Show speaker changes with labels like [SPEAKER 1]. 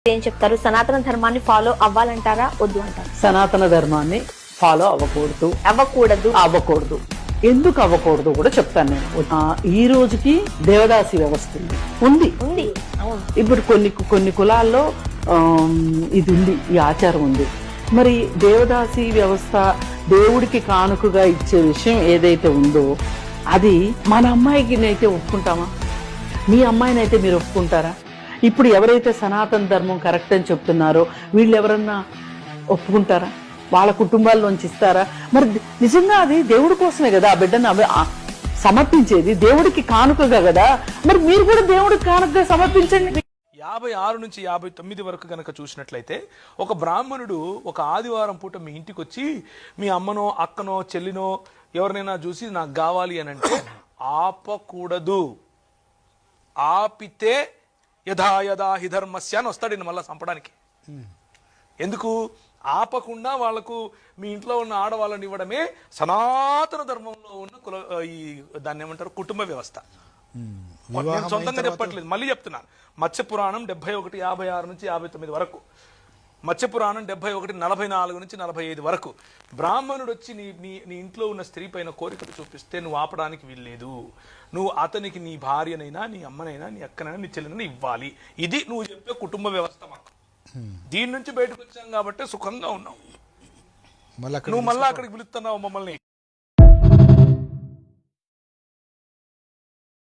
[SPEAKER 1] ఏం చెప్తారు? సనాతన ధర్మాన్ని ఫాలో అవ్వాలంటారా వద్దు అంటారా?
[SPEAKER 2] సనాతన ధర్మాన్ని ఫాలో అవ్వకూడదు ఎందుకు అవ్వకూడదు కూడా చెప్తాను నేను. ఈ రోజుకి దేవదాసి వ్యవస్థ ఉంది. ఇప్పుడు కొన్ని కులాల్లో ఇది ఉంది, ఈ ఆచారం ఉంది. మరి దేవదాసి వ్యవస్థ దేవుడికి కానుకగా ఇచ్చే విషయం ఏదైతే ఉందో అది మన అమ్మాయికి అయితే ఒప్పుకుంటామా? మీ అమ్మాయినైతే మీరు ఒప్పుకుంటారా? ఇప్పుడు ఎవరైతే సనాతన ధర్మం కరెక్ట్ అని చెప్తున్నారో వీళ్ళు ఎవరన్నా ఒప్పుకుంటారా? వాళ్ళ కుటుంబాల్లోంచి ఇస్తారా? మరి నిజంగా అది దేవుడి కోసమే కదా ఆ బిడ్డను సమర్పించేది, దేవుడికి కానుకగా కదా. మరి మీరు కూడా దేవుడికి కానుకగా సమర్పించండి.
[SPEAKER 3] 56 నుంచి 59 వరకు కనుక చూసినట్లయితే ఒక బ్రాహ్మణుడు ఒక ఆదివారం పూట మీ ఇంటికి వచ్చి మీ అమ్మనో అక్కనో చెల్లినో ఎవరినైనా చూసి నాకు కావాలి అని అంటే ఆపకూడదు. ఆపితే యథా హి ధర్మస్య అని వస్తాడు మళ్ళీ చంపడానికి. ఎందుకు ఆపకుండా వాళ్లకు మీ ఇంట్లో ఉన్న ఆడవాళ్ళని ఇవ్వడమే సనాతన ధర్మంలో ఉన్న ఈ దాన్ని ఏమంటారు కుటుంబ వ్యవస్థ. నేను సొంతంగా చెప్పట్లేదు, మళ్ళీ చెప్తున్నాను. మత్స్యపురాణం 71 56 నుంచి 59 వరకు, మత్స్యపురాణం 71 44 నుంచి 45 వరకు బ్రాహ్మణుడు వచ్చి నీ ఇంట్లో ఉన్న స్త్రీ పైన కోరికలు చూపిస్తే నువ్వు ఆపడానికి వీల్లేదు. నువ్వు అతనికి నీ భార్యనైనా నీ అమ్మనైనా నీ అక్కనైనా నీ చెల్లినైనా ఇవ్వాలి. ఇది నువ్వు చెప్పే కుటుంబ వ్యవస్థ. మాకు దీని నుంచి బయటకు వచ్చాం కాబట్టి సుఖంగా ఉన్నావు. నువ్వు మళ్ళీ అక్కడికి పిలుస్తున్నావు మమ్మల్ని.